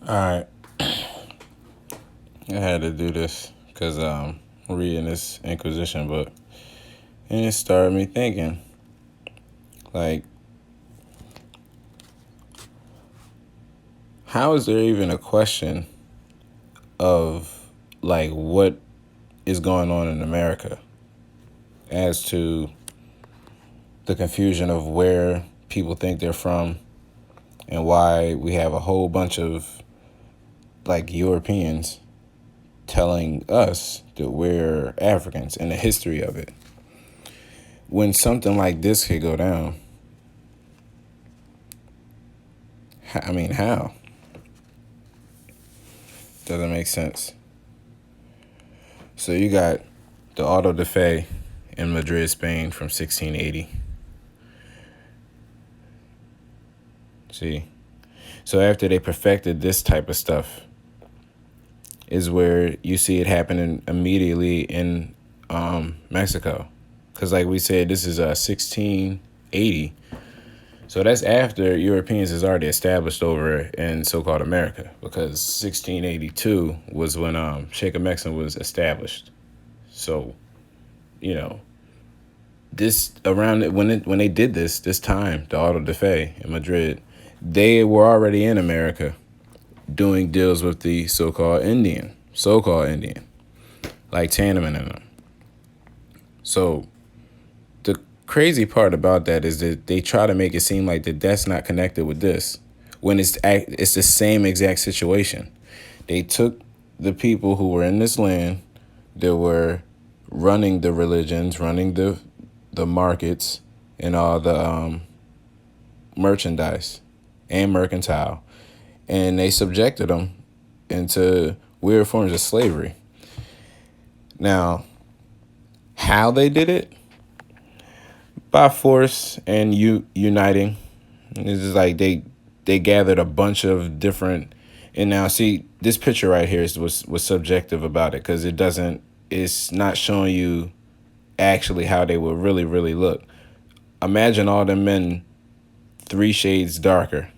All right, I had to do this because I'm reading this Inquisition book, and it started me thinking, like, how is there even a question of like what is going on in America as to the confusion of where people think they're from and why we have a whole bunch of like Europeans telling us that we're Africans and the history of it. When something like this could go down, I mean, how? Doesn't make sense. So you got the auto de fe in Madrid, Spain from 1680. See? So after they perfected this type of stuff is where you see it happening immediately in Mexico. Because like we said, this is 1680. So that's after Europeans is already established over in so-called America, because 1682 was when Sheikh Mexican was established. So, you know, this around when they did this time, the auto de fe in Madrid, they were already in America doing deals with the so-called Indian, like Tanneman and them. So the crazy part about that is that they try to make it seem like that's not connected with this, when it's the same exact situation. They took the people who were in this land that were running the religions, running the markets, and all the merchandise and mercantile, and they subjected them into weird forms of slavery. Now, how they did it? By force and uniting. It's just like they gathered a bunch of different. And now see, this picture right here was subjective about it, because it's not showing you actually how they would really look. Imagine all them men 3 shades darker,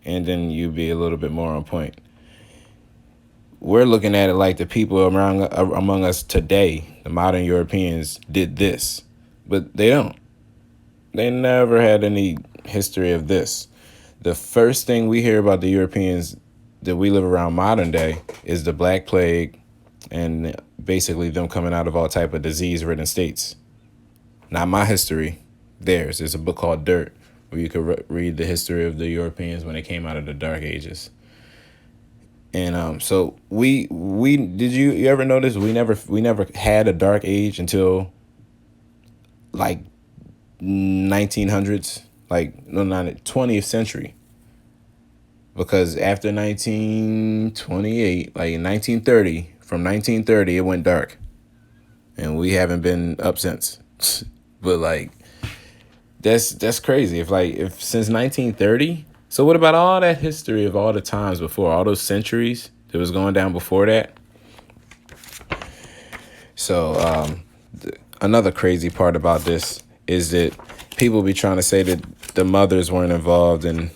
and then you'd be a little bit more on point. We're looking at it like the people among us today, the modern Europeans, did this, but they don't. They never had any history of this. The first thing we hear about the Europeans that we live around modern day is the Black Plague, and basically them coming out of all type of disease-ridden states. Not my history, theirs. There's a book called Dirt where you could read the history of the Europeans when they came out of the Dark Ages. And so we did you ever notice we never had a Dark Age until like 1900s, like no, not 20th century, because after 1928, like in 1930, from 1930 it went dark, and we haven't been up since. But like that's crazy. If since 1930, so what about all that history of all the times before, all those centuries that was going down before that? So another crazy part about this is that people be trying to say that the mothers weren't involved and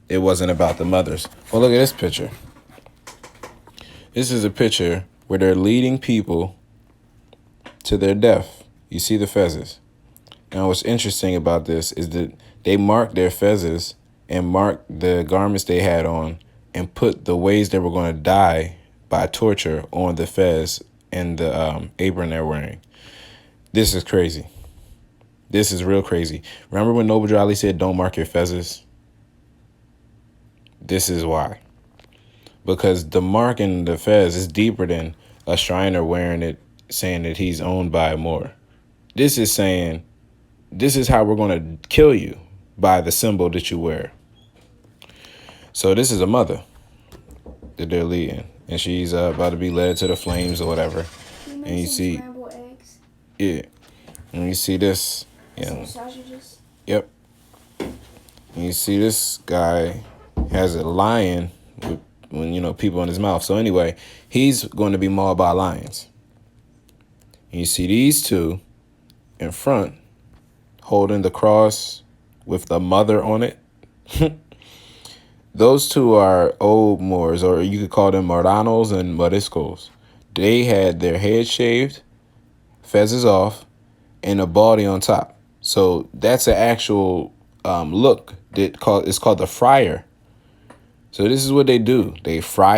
it wasn't about the mothers. Well, look at this picture. This is a picture where they're leading people to their death. You see the fezzes. Now, what's interesting about this is that they marked their fezzes and marked the garments they had on and put the ways they were going to die by torture on the fez and the apron they're wearing. This is crazy. This is real crazy. Remember when Noble Drew Ali said, "Don't mark your fezzes"? This is why. Because the mark in the fez is deeper than a Shriner wearing it, saying that he's owned by more. This is saying, this is how we're going to kill you, by the symbol that you wear. So this is a mother that they're leading, and she's about to be led to the flames or whatever. And you see, eggs. Yeah, and you see this, yeah, Sausages. Yep. And you see this guy has a lion with, when people in his mouth. So anyway, he's going to be mauled by lions. And you see these two in front holding the cross with the mother on it. Those two are old Moors, or you could call them Moranos and Moriscos. They had their heads shaved, fezzes off, and a baldy on top. So that's an actual look it's called the friar. So this is what they do. They fry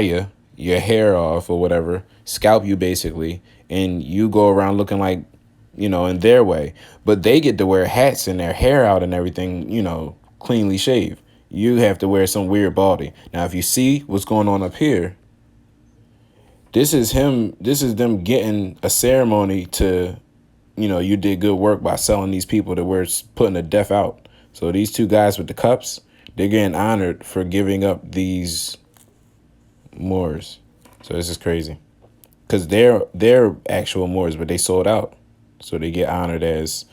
your hair off or whatever, scalp you basically, and you go around looking like, in their way. But they get to wear hats and their hair out and everything, cleanly shaved. You have to wear some weird baldy. Now, if you see what's going on up here, this is them getting a ceremony to, you did good work by selling these people that we're putting the death out. So these two guys with the cups, they're getting honored for giving up these Moors. So this is crazy. Because they're actual Moors, but they sold out. So they get honored as,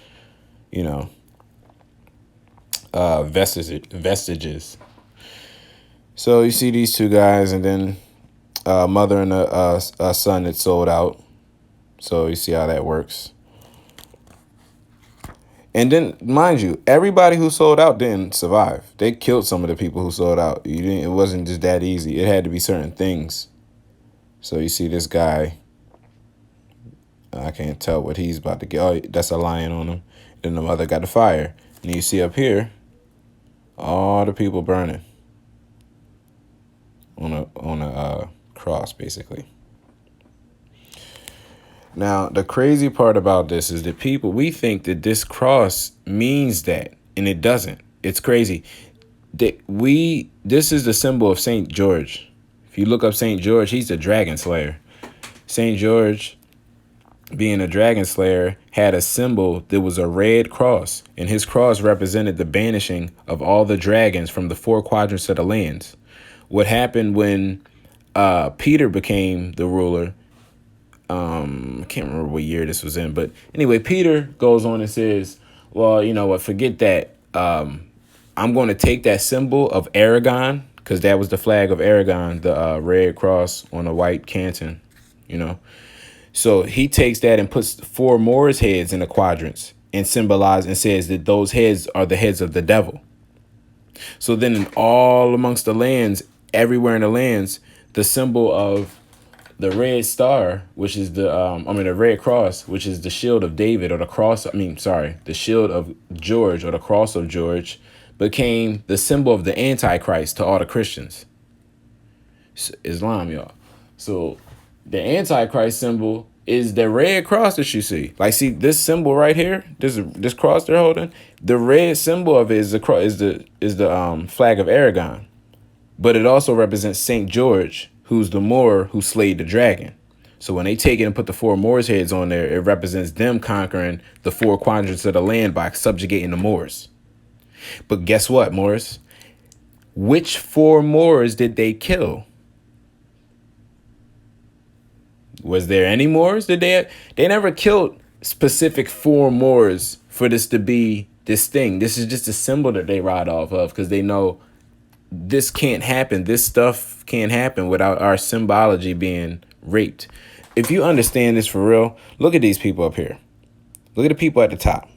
vestiges. So you see these two guys, and then mother and a son that sold out. So you see how that works. And then, mind you, everybody who sold out didn't survive. They killed some of the people who sold out. It wasn't just that easy. It had to be certain things. So you see this guy. I can't tell what he's about to get. Oh, that's a lion on him. Then the mother got the fire. And you see up here, all the people burning on a cross, basically. Now, the crazy part about this is that we think that this cross means that, and it doesn't. It's crazy. This is the symbol of St. George. If you look up St. George, he's the dragon slayer. St. George, being a dragon slayer, had a symbol that was a red cross, and his cross represented the banishing of all the dragons from the four quadrants of the lands. What happened when Peter became the ruler? I can't remember what year this was in, but anyway, Peter goes on and says, well, you know what, forget that. I'm going to take that symbol of Aragon, because that was the flag of Aragon, the red cross on a white canton, So he takes that and puts 4 Moors' heads in the quadrants and symbolizes and says that those heads are the heads of the devil. So then in all amongst the lands, everywhere in the lands, the symbol of the red star, which is the red cross, which is the shield of David, or the shield of George, or the cross of George, became the symbol of the Antichrist to all the Christians. Islam, y'all. So the Antichrist symbol is the red cross that you see. Like, see this symbol right here, this cross they're holding. The red symbol of it is the flag of Aragon, but it also represents Saint George, who's the Moor who slayed the dragon. So when they take it and put the 4 Moors' heads on there, it represents them conquering the 4 quadrants of the land by subjugating the Moors. But guess what, Morris? Which 4 Moors did they kill? Was there any Moors? They never killed specific 4 Moors for this to be this thing. This is just a symbol that they ride off of, because they know this can't happen. This stuff can't happen without our symbology being raped. If you understand this for real, look at these people up here. Look at the people at the top.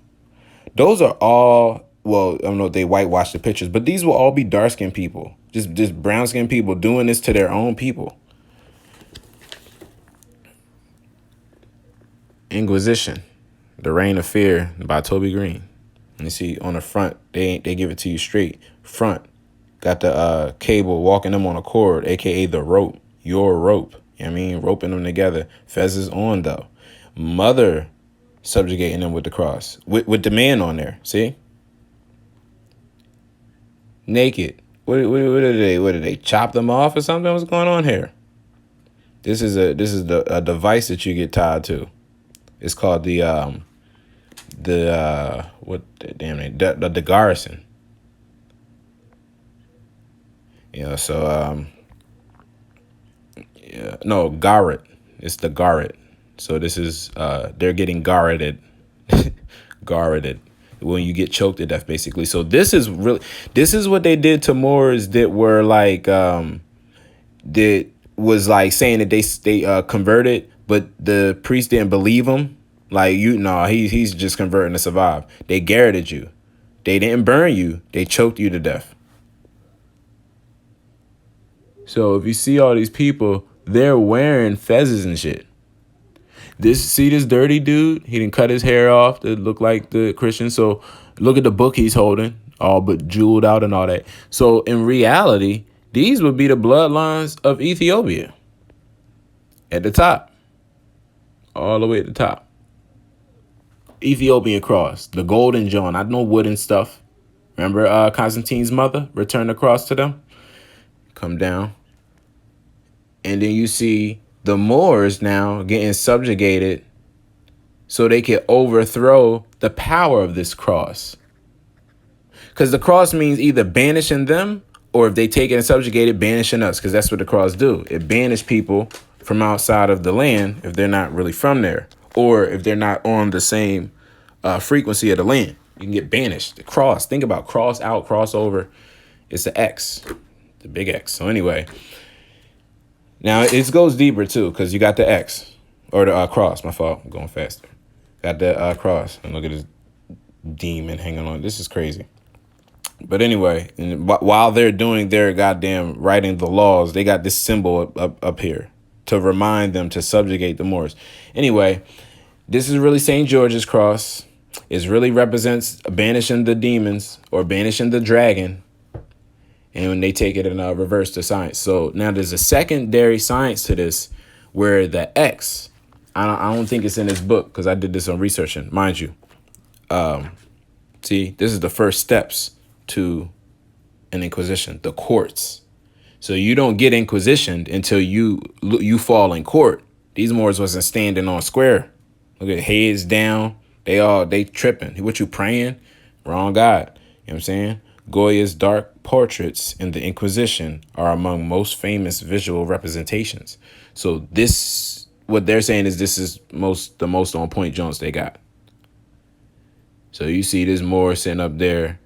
Those are all, well, I don't know if they whitewashed the pictures, but these will all be dark-skinned people. Just brown-skinned people doing this to their own people. Inquisition, The Reign of Fear by Toby Green. And you see on the front, they give it to you straight. Front, got the cable walking them on a cord, a.k.a. the rope, your rope. You know what I mean? Roping them together. Fez is on, though. Mother subjugating them with the cross. With the man on there, see? Naked. What did they chop them off or something? What's going on here? This is a device that you get tied to. It's called the garrison. Garret. It's the garret. So this is they're getting garroted. Garroted. When you get choked to death, basically. So this is what they did to Moors that were like that was like saying that they converted, but the priest didn't believe him. Like, he's just converting to survive. They garroted you. They didn't burn you. They choked you to death. So if you see all these people, they're wearing fezzes and shit. This dirty dude, he didn't cut his hair off to look like the Christian. So look at the book he's holding, all but jeweled out and all that. So in reality, these would be the bloodlines of Ethiopia at the top, all the way at the top. Ethiopian cross, the golden John. I know wooden stuff. Remember Constantine's mother returned the cross to them? Come down. And then you see the Moors now getting subjugated so they can overthrow the power of this cross. Because the cross means either banishing them, or if they take it and subjugate it, banishing us, because that's what the cross do. It banish people from outside of the land if they're not really from there, or if they're not on the same frequency of the land. You can get banished. The cross, think about cross out, cross over. It's the X, the big X. So anyway, now it goes deeper too, because you got the X, or the cross. My fault, I'm going faster. Got the cross, and look at this demon hanging on. This is crazy. But anyway, while they're doing their goddamn writing the laws, they got this symbol up here to remind them to subjugate the Moors. Anyway, this is really St. George's cross. It really represents banishing the demons or banishing the dragon. And when they take it and reverse the science. So now there's a secondary science to this where the X, I don't think it's in this book because I did this on researching, mind you. See, this is the first steps to an inquisition, the courts. So you don't get inquisitioned until you fall in court. These Moors wasn't standing on square. Look at heads down. They tripping. What you praying? Wrong God. You know what I'm saying? Goya's dark portraits in the Inquisition are among most famous visual representations. So this, what they're saying is this is the most on point Jones they got. So you see this Moor sitting up there,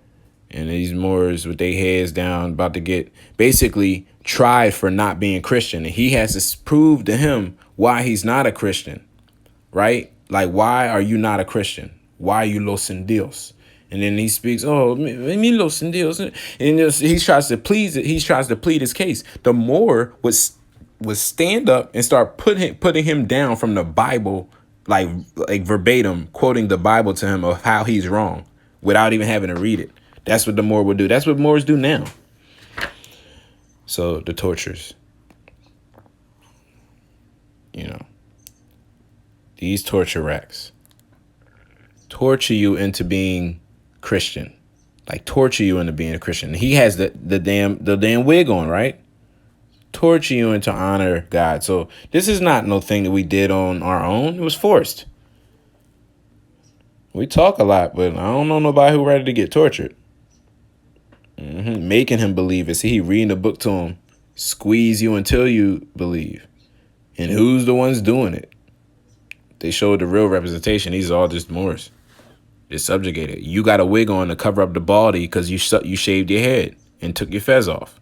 and these Moors with their heads down about to get basically tried for not being Christian. And he has to prove to him why he's not a Christian, right? Like, why are you not a Christian? Why are you los en Dios? And then he speaks, oh, me los en Dios. And he tries to plead his case. The Moor would stand up and start putting him down from the Bible, like verbatim, quoting the Bible to him of how he's wrong without even having to read it. That's what the Moor would do. That's what Moors do now. So the tortures, these torture racks torture you into being Christian, like torture you into being a Christian. He has the damn wig on, right? Torture you into honor God. So this is not no thing that we did on our own. It was forced. We talk a lot, but I don't know nobody who ready to get tortured. Making him believe it. See, he reading the book to him. Squeeze you until you believe. And who's the ones doing it? They showed the real representation. These are all just Moors. They're subjugated. You got a wig on to cover up the baldy because you shaved your head and took your fez off.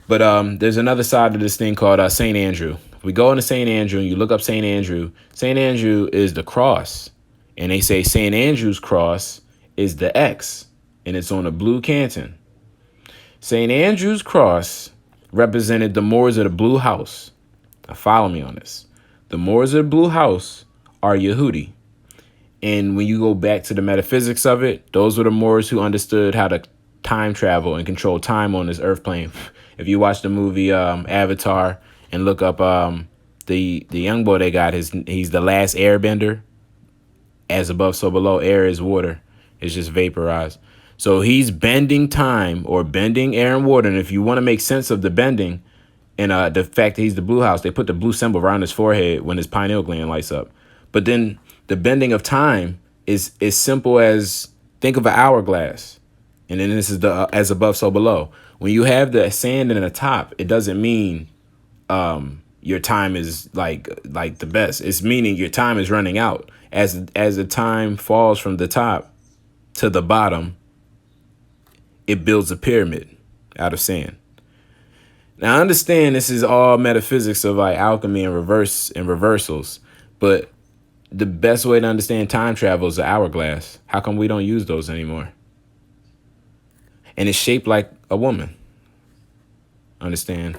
But there's another side of this thing called St. Andrew. If we go into St. Andrew and you look up St. Andrew is the cross. And they say St. Andrew's cross is the X, and it's on a blue canton. St. Andrew's cross represented the Moors of the Blue House. Now follow me on this. The Moors of the Blue House are Yehudi. And when you go back to the metaphysics of it, those were the Moors who understood how to time travel and control time on this earth plane. If you watch the movie Avatar and look up the young boy they got, he's the last airbender. As above, so below. Air is water. It's just vaporized. So he's bending time or bending air and water. And if you want to make sense of the bending and the fact that he's the Blue House, they put the blue symbol around his forehead when his pineal gland lights up. But then the bending of time is simple as, think of an hourglass. And then this is the as above, so below. When you have the sand in the top, it doesn't mean your time is like the best. It's meaning your time is running out. As the time falls from the top to the bottom, it builds a pyramid out of sand. Now I understand this is all metaphysics of like alchemy and reversals, but the best way to understand time travel is the hourglass. How come we don't use those anymore? And it's shaped like a woman. Understand?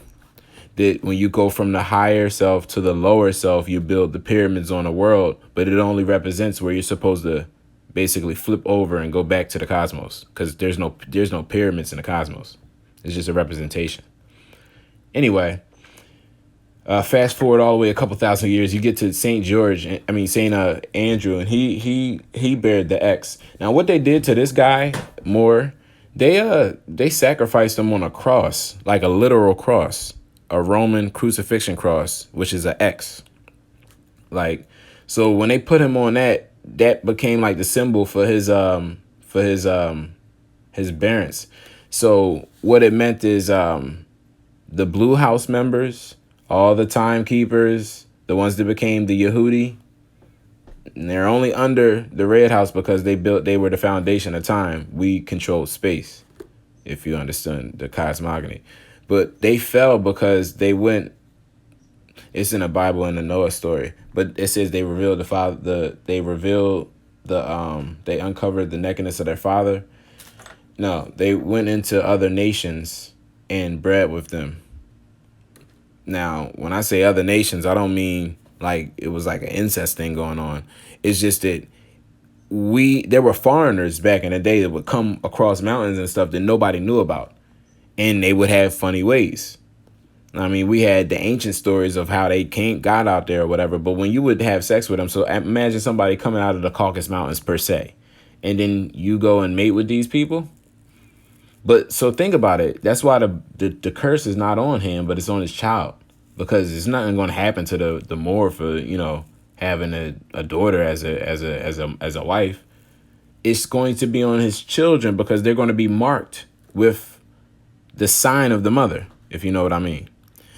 that when you go from the higher self to the lower self, you build the pyramids on the world, but it only represents where you're supposed to basically flip over and go back to the cosmos, because there's no pyramids in the cosmos. It's just a representation. Anyway, fast forward all the way a couple thousand years, you get to Saint Andrew, and he bared the X. Now, what they did to this guy more, they sacrificed him on a cross, like a literal cross, a Roman crucifixion cross, which is a X. Like, so when they put him on that, that became like the symbol for his parents. So what it meant is the Blue House members, all the timekeepers, the ones that became the Yehudi, and they're only under the Red House because they were the foundation of time. We controlled space, if you understand the cosmogony. But they fell because they went, it's in the Bible in the Noah story, but it says they revealed they uncovered the nakedness of their father. No, they went into other nations and bred with them. Now, when I say other nations, I don't mean like it was like an incest thing going on. It's just that there were foreigners back in the day that would come across mountains and stuff that nobody knew about. And they would have funny ways. I mean, we had the ancient stories of how they got out there or whatever. But when you would have sex with them, so imagine somebody coming out of the Caucasus Mountains per se, and then you go and mate with these people. But so think about it. That's why the curse is not on him, but it's on his child, because it's nothing going to happen to the Moor for having a daughter as a wife. It's going to be on his children because they're going to be marked with the sign of the mother, if you know what I mean.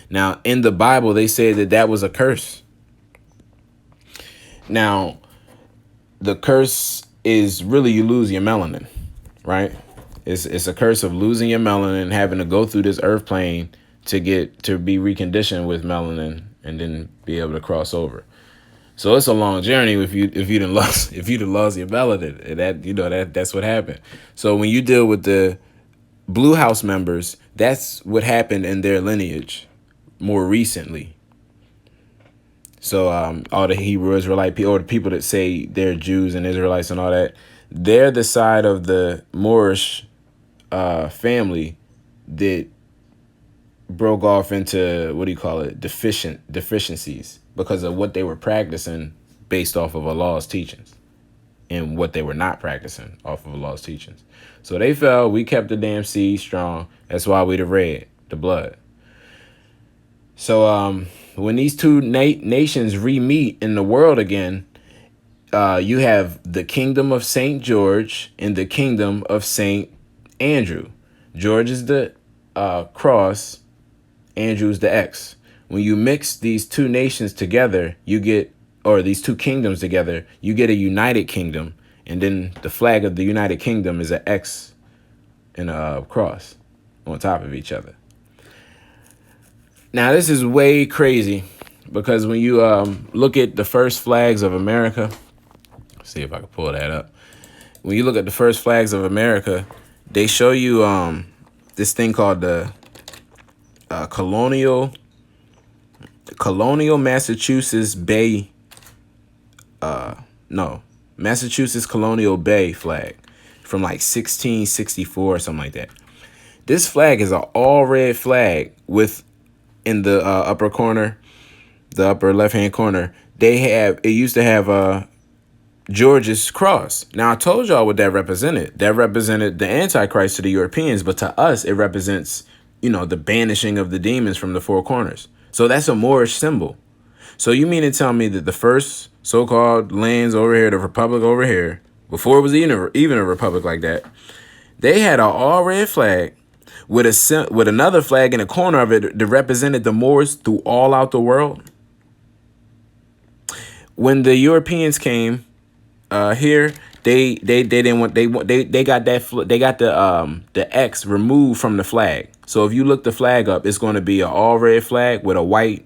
Now, in the Bible, they say that was a curse. Now, the curse is really you lose your melanin, right? It's a curse of losing your melanin and having to go through this earth plane to be reconditioned with melanin and then be able to cross over. So it's a long journey if you'd have lost your melanin, and that's what happened. So when you deal with the Blue House members, that's what happened in their lineage more recently. So all the Hebrew Israelite people, or the people that say they're Jews and Israelites and all that, they're the side of the Moorish family that broke off into, deficiencies because of what they were practicing based off of Allah's teachings and what they were not practicing off of Allah's teachings. So they fell. We kept the damn seed strong. That's why we the red, the blood. So when these two nations re-meet in the world again, you have the kingdom of St. George and the kingdom of St. Andrew. George is the cross, Andrew is the X. When you mix these two nations together, these two kingdoms together, you get a united kingdom. And then the flag of the United Kingdom is an X and a cross on top of each other. Now, this is way crazy because when you look at the first flags of America, see if I can pull that up. When you look at the first flags of America, they show you this thing called the colonial Massachusetts Bay. Massachusetts Colonial Bay flag from like 1664 or something like that. This flag is an all red flag with in the upper corner, the upper left hand corner. It used to have George's cross. Now I told y'all what that represented. That represented the Antichrist to the Europeans, but to us it represents, the banishing of the demons from the four corners. So that's a Moorish symbol. So you mean to tell me that the first so-called lands over here, the republic over here, before it was even a republic like that, they had an all red flag with another flag in the corner of it that represented the Moors through all out the world? When the Europeans came here, they got the X removed from the flag. So if you look the flag up, it's going to be an all red flag with a white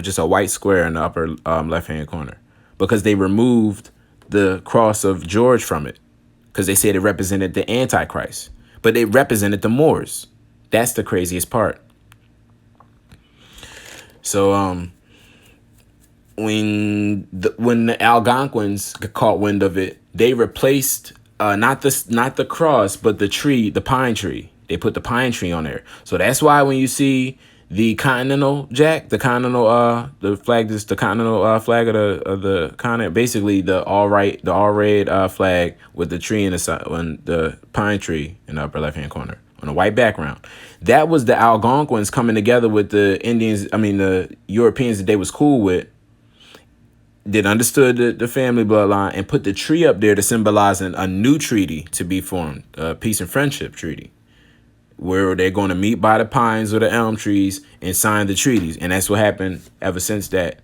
just a white square in the upper left hand corner, because they removed the cross of George from it because they said it represented the Antichrist, but it represented the Moors. That's the craziest part. So when the Algonquins caught wind of it, they replaced not the cross, but the pine tree. They put the pine tree on there. So that's why when you see the continental jack, the flag, is the continental flag of the continent, basically the all red flag with the tree in the side, on the pine tree in the upper left hand corner on a white background. That was the Algonquins coming together with the Indians. I mean the Europeans that they was cool with, that understood the family bloodline, and put the tree up there to symbolize a new treaty to be formed, a peace and friendship treaty, where they're going to meet by the pines or the elm trees and sign the treaties. And that's what happened ever since that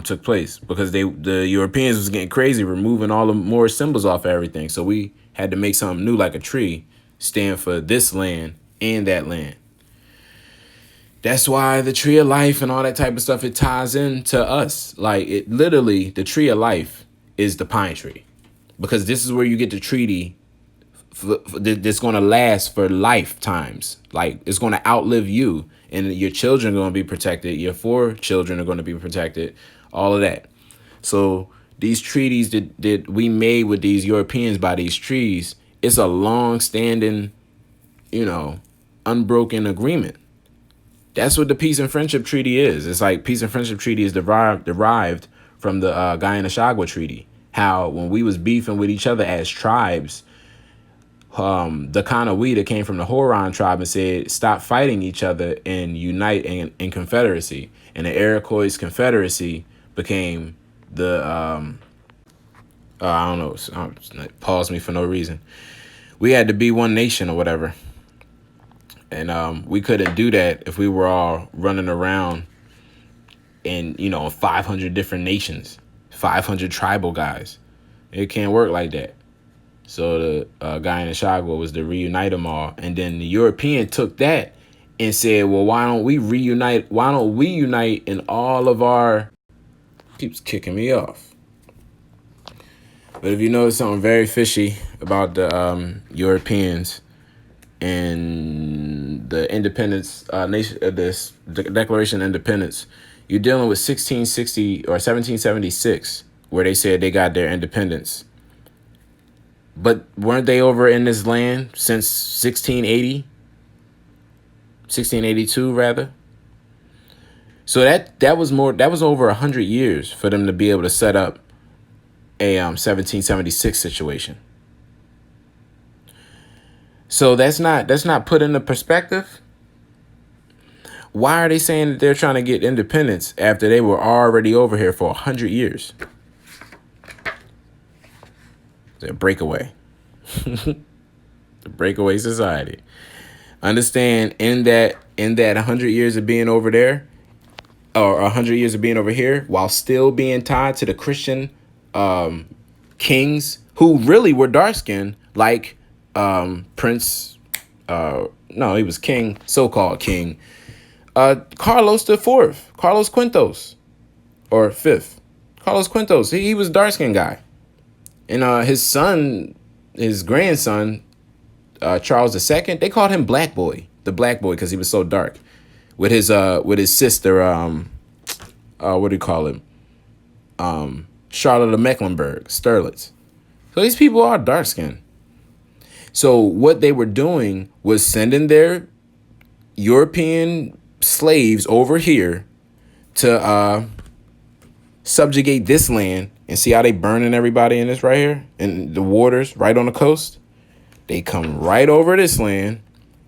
took place, because the Europeans was getting crazy, removing all the more symbols off of everything. So we had to make something new, like a tree, stand for this land and that land. That's why the tree of life and all that type of stuff, it ties into us. Like, it literally, the tree of life is the pine tree, because this is where you get the treaty that's going to last for lifetimes. Like, it's going to outlive you, and your children are going to be protected. Your 4 children are going to be protected. All of that. So these treaties that we made with these Europeans by these trees, it's a long-standing, unbroken agreement. That's what the Peace and Friendship Treaty is. It's like Peace and Friendship Treaty is derived from the Guyana-Shagwa Treaty. How when we was beefing with each other as tribes, the Kanawha that came from the Huron tribe and said, stop fighting each other and unite in confederacy. And the Iroquois Confederacy became the, I don't know, pause me for no reason. We had to be one nation or whatever. And we couldn't do that if we were all running around in 500 different nations, 500 tribal guys. It can't work like that. So the guy in the Shagwa was to reunite them all. And then the European took that and said, well, why don't we reunite? Why don't we unite in all of our... Keeps kicking me off. But if you notice something very fishy about the Europeans and the independence, the Declaration of Independence, you're dealing with 1660 or 1776, where they said they got their independence. But weren't they over in this land since 1682 rather? So that was over 100 years for them to be able to set up a 1776 situation. So that's not put into perspective. Why are they saying that they're trying to get independence after they were already over here for 100 years? It's a breakaway. The breakaway society. Understand, in that 100 years of being over there, or 100 years of being over here, while still being tied to the Christian kings who really were dark skinned, like Prince, no, he was king, so-called king, Carlos the Fourth, Carlos Quintos, or Fifth, Carlos Quintos. He was a dark skinned guy, and his grandson, Charles II, they called him Black Boy, the Black Boy, because he was so dark. With his sister, what do you call him? Charlotte of Mecklenburg, Sterlitz. So these people are dark skinned. So what they were doing was sending their European slaves over here to subjugate this land. And see how they burning everybody in this right here? In the waters right on the coast? They come right over this land,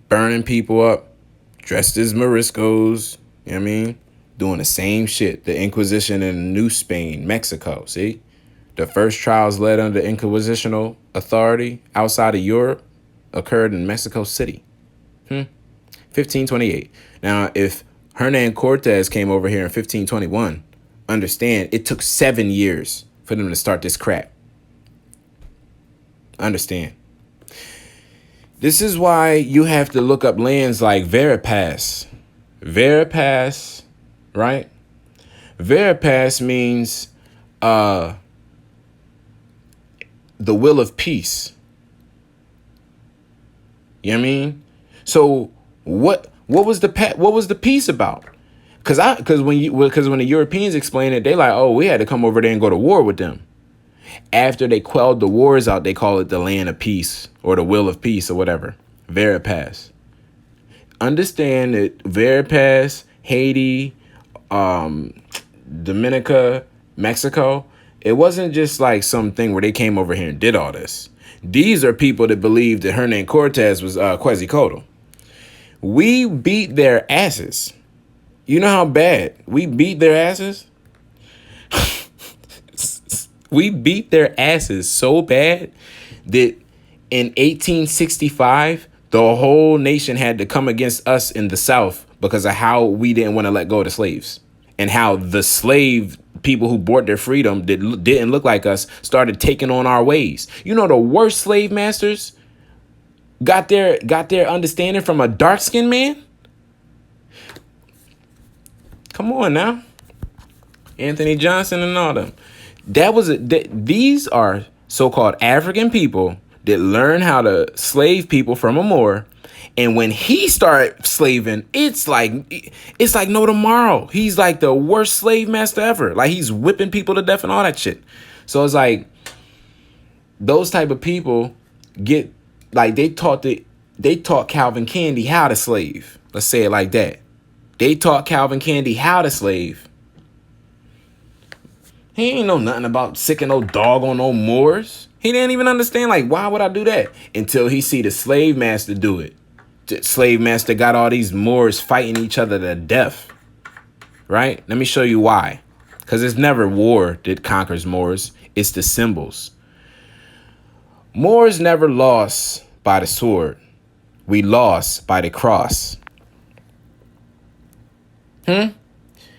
burning people up, dressed as Moriscos, you know what I mean? Doing the same shit. The Inquisition in New Spain, Mexico, see? The first trials led under Inquisitional authority outside of Europe occurred in Mexico City. 1528. Now, if Hernan Cortez came over here in 1521, understand, it took 7 years for them to start this crap. Understand. This is why you have to look up lands like Veritas. Veritas, right? Veritas means the will of peace. You know what I mean? So what was the peace about? Because when the Europeans explain it, they like, oh, we had to come over there and go to war with them. After they quelled the wars out, they call it the land of peace or the will of peace or whatever. Veritas. Understand that Veritas, Haiti, Dominica, Mexico, it wasn't just like something where they came over here and did all this. These are people that believed that Hernan Cortez was Quetzalcoatl. We beat their asses. You know how bad we beat their asses? We beat their asses so bad that in 1865, the whole nation had to come against us in the South because of how we didn't want to let go of the slaves and how the slave people who bought their freedom that didn't look like us started taking on our ways. You know, the worst slave masters got their understanding from a dark-skinned man. Come on now. Anthony Johnson and all them. These are so-called African people that learn how to slave people from a Moor. And when he started slaving, it's like no tomorrow. He's like the worst slave master ever. Like he's whipping people to death and all that shit. So it's like those type of people get like they taught Calvin Candy how to slave. Let's say it like that. They taught Calvin Candy how to slave. He ain't know nothing about sicking no dog on no Moors. He didn't even understand, like, why would I do that? Until he see the slave master do it. The slave master got all these Moors fighting each other to death. Right? Let me show you why. Because it's never war that conquers Moors. It's the symbols. Moors never lost by the sword. We lost by the cross.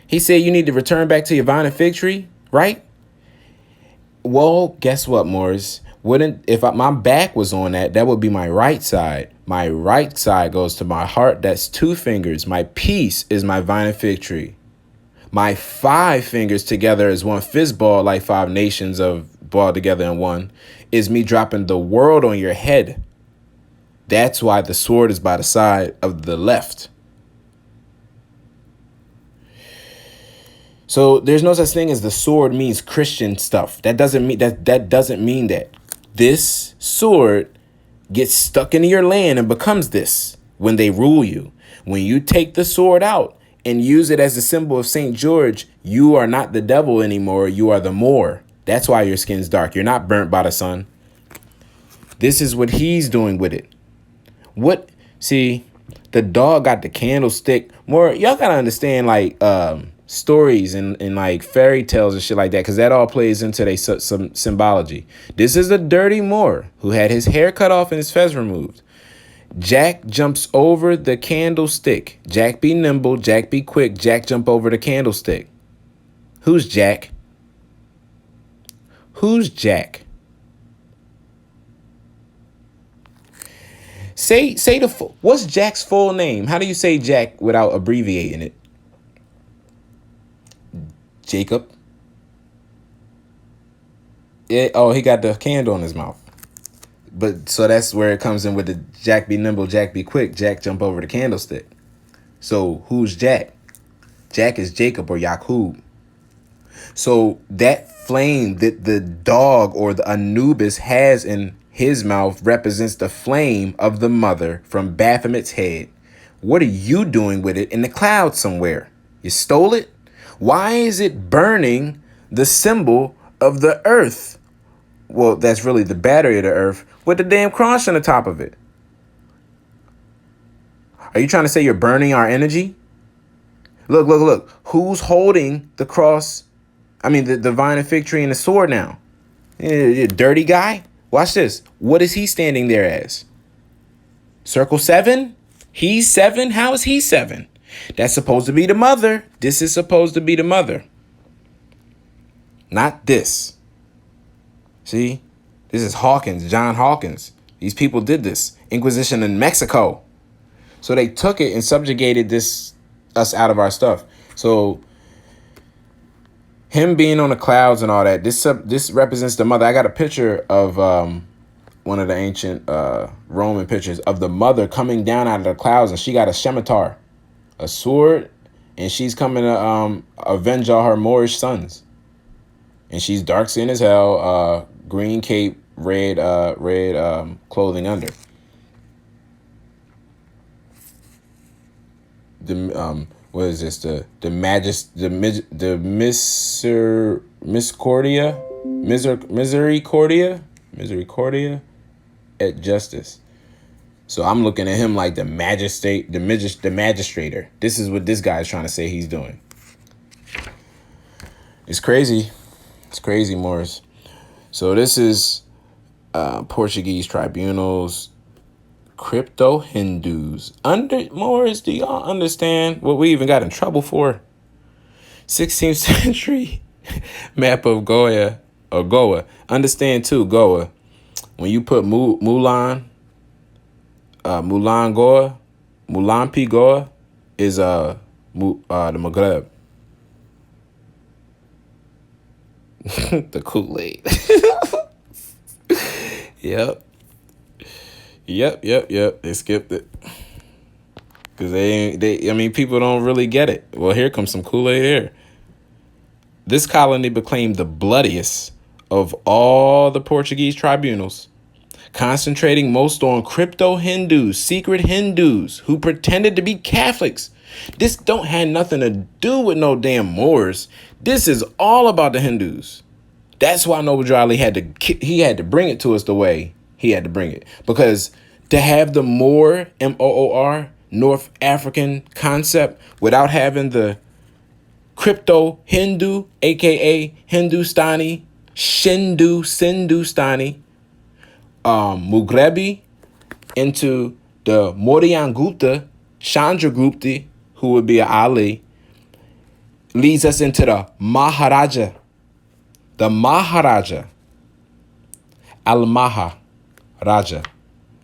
He said you need to return back to your vine and fig tree, right? Well, guess what, Moors? My back was on that would be my right side. My right side goes to my heart. That's 2 fingers. My peace is my vine and fig tree. My 5 fingers together as one fist ball, like 5 nations of ball together in one, is me dropping the world on your head. That's why the sword is by the side of the left. So there's no such thing as the sword means Christian stuff. That doesn't mean that. This sword gets stuck into your land and becomes this when they rule you. When you take the sword out and use it as a symbol of St. George, you are not the devil anymore. You are the Moor. That's why your skin's dark. You're not burnt by the sun. This is what he's doing with it. See, the dog got the candlestick. More, y'all gotta understand, like, stories and like fairy tales and shit like that, because that all plays into some symbology. This is a dirty Moor who had his hair cut off and his fez removed. Jack jumps over the candlestick. Jack be nimble, Jack be quick, Jack jump over the candlestick. Who's Jack? Who's Jack? Say what's Jack's full name? How do you say Jack without abbreviating it? Jacob. He got the candle in his mouth. But so that's where it comes in with the Jack be nimble, Jack be quick, Jack jump over the candlestick. So who's Jack? Jack is Jacob or Yakub. So that flame that the dog or the Anubis has in his mouth represents the flame of the mother from Baphomet's head. What are you doing with it in the clouds somewhere? You stole it? Why is it burning the symbol of the earth? Well, that's really the battery of the earth with the damn cross on the top of it. Are you trying to say you're burning our energy? Look. Who's holding the cross? I mean, the vine and fig tree and the sword now? You dirty guy. Watch this. What is he standing there as? Circle 7? He's 7? How is he 7? That's supposed to be the mother. This is supposed to be the mother. Not this. See? This is Hawkins, John Hawkins. These people did this. Inquisition in Mexico. So they took it and subjugated us out of our stuff. So him being on the clouds and all that, this represents the mother. I got a picture of one of the ancient Roman pictures of the mother coming down out of the clouds, and she got a scimitar, a sword, and she's coming to avenge all her Moorish sons. And she's dark skinned as hell, green cape, red clothing under. The what is this? Misericordia at justice. So I'm looking at him like the magistrator. This is what this guy is trying to say he's doing. It's crazy. It's crazy, Morris. So this is Portuguese tribunals, crypto Hindus. Morris, do y'all understand what we even got in trouble for? 16th century map of Goa. Understand too, Goa. When you put Mulan Goa, Mulanpi Goa is the Maghreb. The Kool-Aid. Yep. They skipped it. Cause people don't really get it. Well, here comes some Kool-Aid here. This colony became the bloodiest of all the Portuguese tribunals, concentrating most on crypto Hindus, secret Hindus who pretended to be Catholics. This don't have nothing to do with no damn Moors. This is all about the Hindus. That's why Noble Drew Ali had to bring it to us the way he had to bring it. Because to have the Moor, Moor, North African concept without having the crypto Hindu, aka Hindustani, Sindustani, Mughrebi, into the Mauryan Gupta, Chandragupta, who would be an Ali, leads us into the Maharaja. The Maharaja. Al-Maharaja.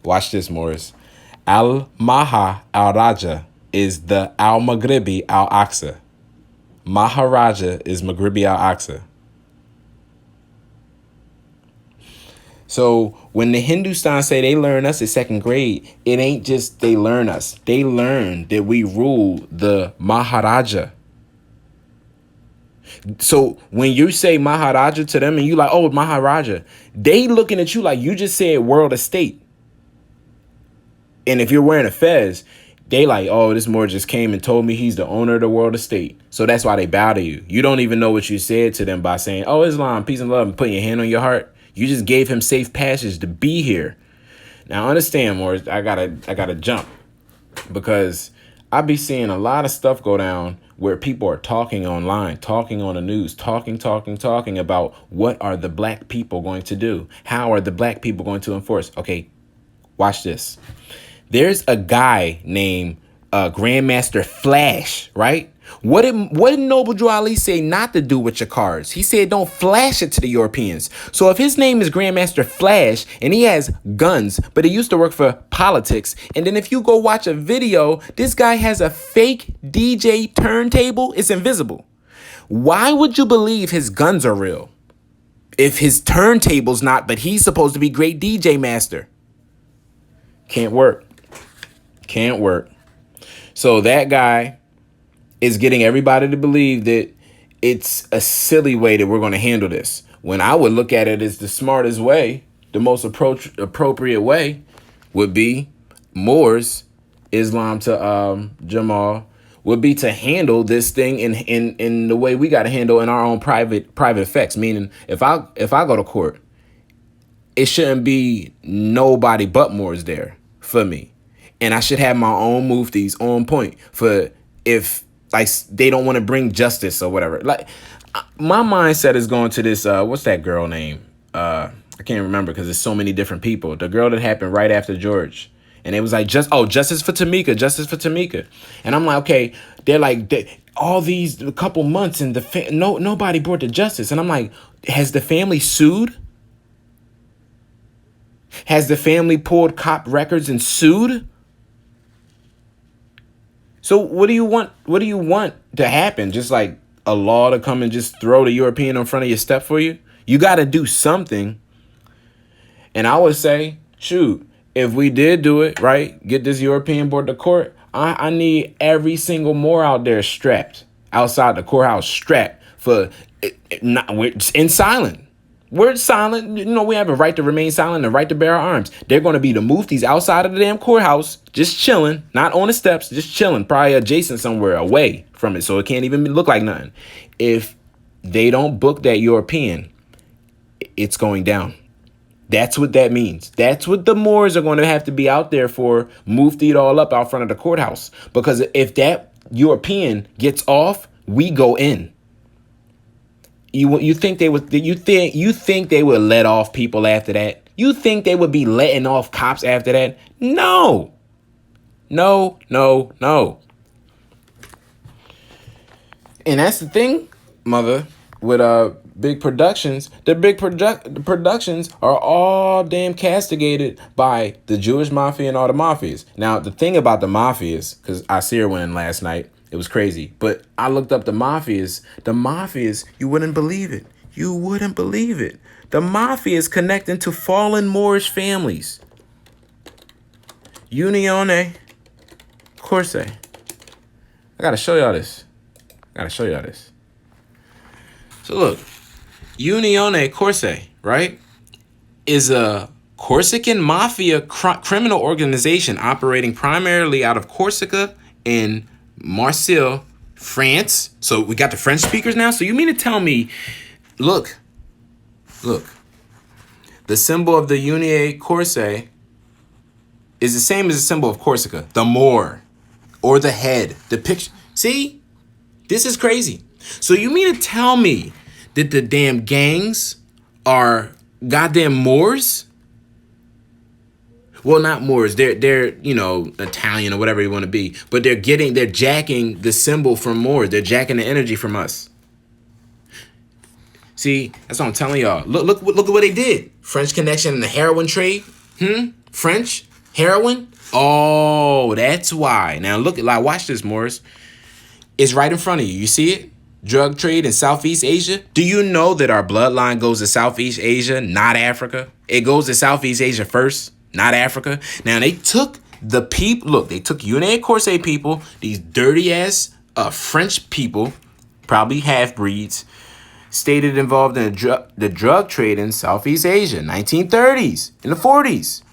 Watch this, Morris. Al-Maharaja is the Al-Maghribi Al-Aqsa. Maharaja is Maghribi Al-Aqsa. So when the Hindustan say they learn us in second grade, it ain't just they learn us. They learn that we rule the Maharaja. So when you say Maharaja to them and you like, oh, Maharaja, they looking at you like you just said world estate. And if you're wearing a fez, they like, oh, this Moor just came and told me he's the owner of the world estate. So that's why they bow to you. You don't even know what you said to them by saying, oh, Islam, peace and love, and putting your hand on your heart. You just gave him safe passage to be here. Now, understand, Morris, I gotta jump because I be seeing a lot of stuff go down where people are talking online, talking on the news, talking about what are the black people going to do? How are the black people going to enforce? Okay, watch this. There's a guy named Grandmaster Flash, right? What did Noble Drew Ali say not to do with your cards? He said don't flash it to the Europeans. So if his name is Grandmaster Flash and he has guns, but he used to work for politics, and then if you go watch a video, this guy has a fake DJ turntable, it's invisible. Why would you believe his guns are real? If his turntable's not, but he's supposed to be great DJ master. Can't work. So that guy is getting everybody to believe that it's a silly way that we're going to handle this. When I would look at it as the smartest way, the most appropriate way would be Moors, Islam to Jamal, would be to handle this thing in the way we got to handle in our own private effects. Meaning, if I go to court, it shouldn't be nobody but Moors there for me. And I should have my own muftis on point for if like they don't want to bring justice or whatever. Like my mindset is going to this, what's that girl name? I can't remember because there's so many different people. The girl that happened right after George. And it was like, justice for Tamika. And I'm like, okay, they're like, all these a couple months and nobody brought the justice. And I'm like, has the family sued? Has the family pulled cop records and sued? So what do you want? What do you want to happen? Just like a law to come and just throw the European in front of your step for you? You got to do something. And I would say, shoot, if we did do it, right, get this European board to court, I need every single Moor out there strapped outside the courthouse, strapped for we're in silent. We're silent. You know, we have a right to remain silent and a right to bear our arms. They're going to be the muftis outside of the damn courthouse, just chilling, not on the steps, just chilling, probably adjacent somewhere away from it, so it can't even look like nothing. If they don't book that European, it's going down. That's what that means. That's what the Moors are going to have to be out there for, mufti it all up out front of the courthouse. Because if that European gets off, we go in. You think they would? You think they would let off people after that? You think they would be letting off cops after that? No. And that's the thing, mother, with big productions. The productions are all damn castigated by the Jewish mafia and all the mafias. Now, the thing about the mafias, because I see her went last night. It was crazy. But I looked up the mafias. The mafias, you wouldn't believe it. You wouldn't believe it. The mafia is connecting to fallen Moorish families. Unione Corse. I gotta show y'all this. So look, Unione Corse, right, is a Corsican mafia criminal organization operating primarily out of Corsica and Marseille, France. So we got the French speakers now. So you mean to tell me, look, the symbol of the Unione Corse is the same as the symbol of Corsica, the Moor, or the head, the picture. See, this is crazy. So you mean to tell me that the damn gangs are goddamn Moors? Well, not Moors. They're Italian or whatever you want to be. But they're jacking the symbol from Moors. They're jacking the energy from us. See, that's what I'm telling y'all. Look at what they did. French connection in the heroin trade. French heroin. Oh, that's why. Now watch this, Morris. It's right in front of you. You see it? Drug trade in Southeast Asia. Do you know that our bloodline goes to Southeast Asia, not Africa? It goes to Southeast Asia first. Not Africa. Now, they took the people. Look, they took Union Corse people, these dirty-ass French people, probably half-breeds, stated involved in the drug trade in Southeast Asia, 1930s, in the 40s.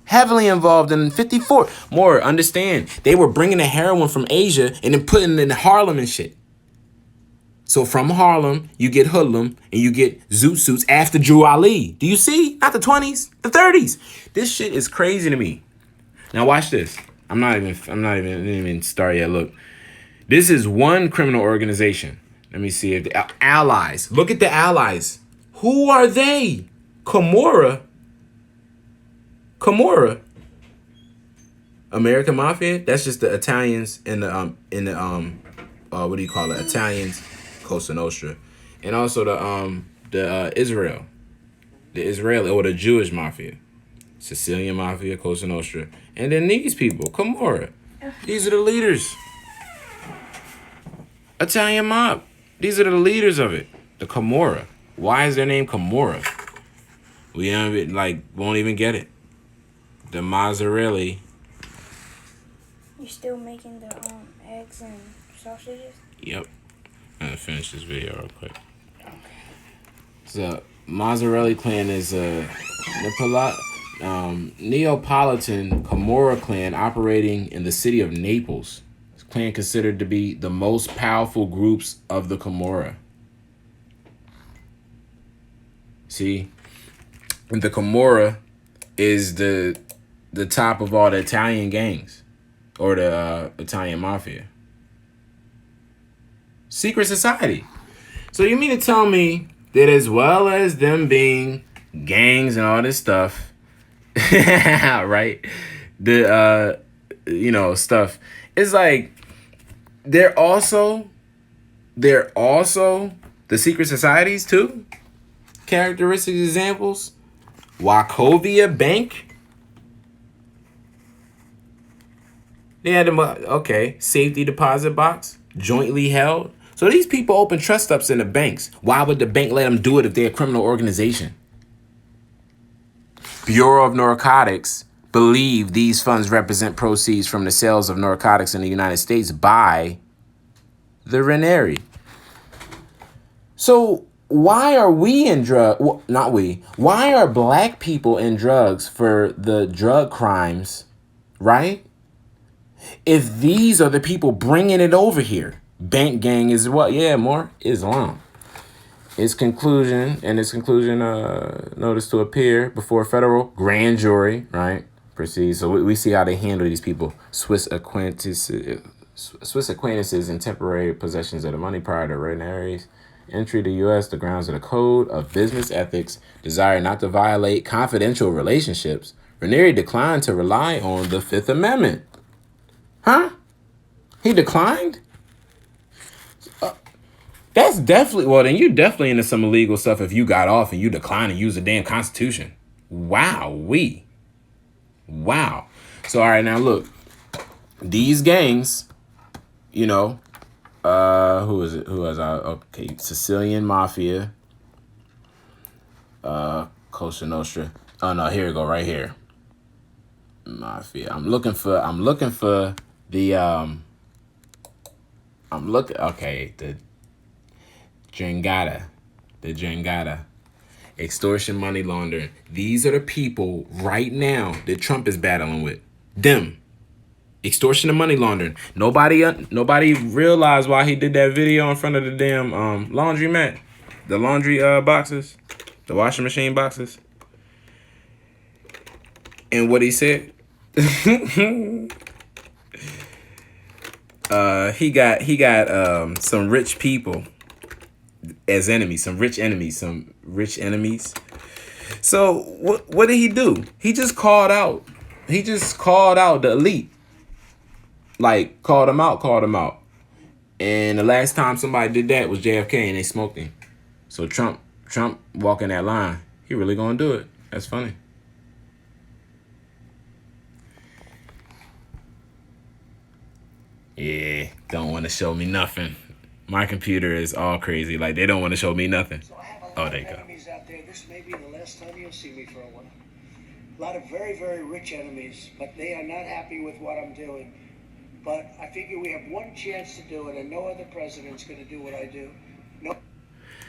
Heavily involved in 54. More, understand, they were bringing the heroin from Asia and then putting it in Harlem and shit. So from Harlem, you get hoodlum and you get zoot suits after Drew Ali. Do you see? Not the 20s, the 30s. This shit is crazy to me. Now watch this. I'm not even start yet. Look, this is one criminal organization. Let me see if the allies. Look at the allies. Who are they? Camorra. American Mafia. That's just the Italians in the what do you call it? Italians. Cosa Nostra, and also the Israel, the Israeli or the Jewish mafia, Sicilian mafia, Cosa Nostra, and then these people, Camorra. These are the leaders. Italian mob. These are the leaders of it. The Camorra. Why is their name Camorra? We won't even get it. The mozzarella. You still making the eggs and sausages? Yep. I'm gonna finish this video real quick. So, Mozzarella clan is a Neapolitan Camorra clan operating in the city of Naples. This clan considered to be the most powerful groups of the Camorra. See, the Camorra is the top of all the Italian gangs or the Italian mafia. Secret society. So you mean to tell me that as well as them being gangs and all this stuff, right? The stuff. It's like they're also the secret societies too. Characteristics examples. Wachovia Bank. They had them safety deposit box, jointly held. So these people open trust ups in the banks. Why would the bank let them do it if they're a criminal organization? Bureau of Narcotics believe these funds represent proceeds from the sales of narcotics in the United States by the Ranieri. So why are we in drug? Well, not we. Why are black people in drugs for the drug crimes, right? If these are the people bringing it over here. Bank gang is what? Yeah, more Islam. Its conclusion notice to appear before federal grand jury, right? Proceeds. So we see how they handle these people. Swiss acquaintances and temporary possessions of the money prior to Ranieri's entry to U.S. The grounds of the Code of Business Ethics, desire not to violate confidential relationships. Ranieri declined to rely on the Fifth Amendment. Huh? He declined? That's definitely, well, then you're definitely into some illegal stuff if you got off and you decline to use the damn Constitution. Wow. So, all right, now look, these gangs, you know, who is it? Who was I? Okay, Sicilian Mafia, Cosa Nostra. Oh no, here we go, right here. Mafia. I'm looking for the okay, the Drangheta, extortion, money laundering. These are the people right now that Trump is battling with. Them. Extortion and money laundering. Nobody realized why he did that video in front of the damn laundromat. The laundry boxes. The washing machine boxes. And what he said. He got some rich people as enemies, some rich enemies. So what did he do? He just called out the elite. Like, called him out. And the last time somebody did that was JFK, and they smoked him. So Trump walking that line, he really gonna do it. That's funny. Yeah, don't want to show me nothing. My computer is all crazy. Like, they don't want to show me nothing. So I have a Oh, lot there of you go. enemies out there. This may be the last time you'll see me for a while. A lot of very, very rich enemies, but they are not happy with what I'm doing. But I figure we have one chance to do it, and no other president's going to do what I do. No.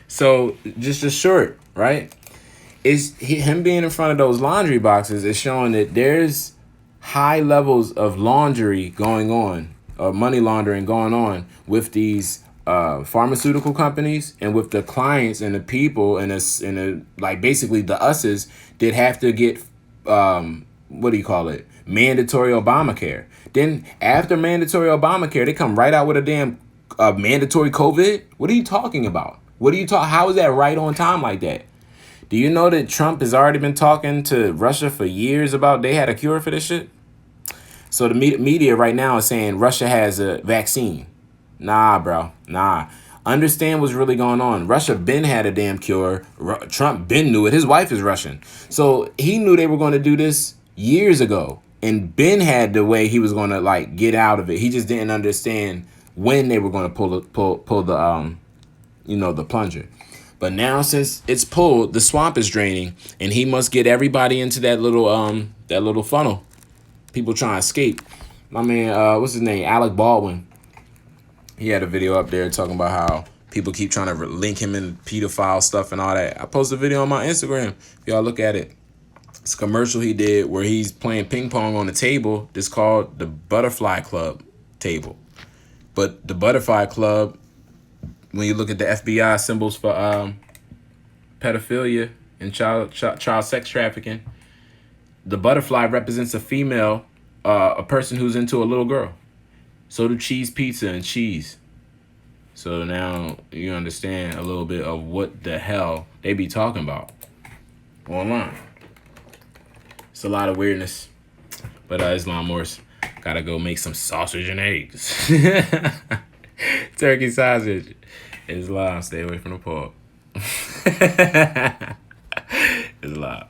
So just a short, right? Him being in front of those laundry boxes is showing that there's high levels of laundry going on, money laundering going on with these pharmaceutical companies and with the clients and the people and like basically the us's that have to get what do you call it? Mandatory Obamacare. Then after mandatory Obamacare, they come right out with a damn mandatory COVID. What are you talking about? How is that right on time like that? Do you know that Trump has already been talking to Russia for years about they had a cure for this shit? So the media right now is saying Russia has a vaccine. Nah, bro. Nah. Understand what's really going on. Russia been had a damn cure. Trump been knew it. His wife is Russian. So he knew they were going to do this years ago. And Ben had the way he was going to like get out of it. He just didn't understand when they were going to pull the the plunger. But now since it's pulled, the swamp is draining, and he must get everybody into that little funnel. People trying to escape. My man, what's his name? Alec Baldwin. He had a video up there talking about how people keep trying to link him in pedophile stuff and all that. I posted a video on my Instagram. If y'all look at it. It's a commercial he did where he's playing ping pong on a table. It's called the Butterfly Club table. But the Butterfly Club, when you look at the FBI symbols for pedophilia and child sex trafficking, the butterfly represents a female, a person who's into a little girl. So do cheese pizza and cheese. So now you understand a little bit of what the hell they be talking about online. It's a lot of weirdness. But Islam Morse, gotta go make some sausage and eggs. Turkey sausage. Islam, stay away from the pork. Islam.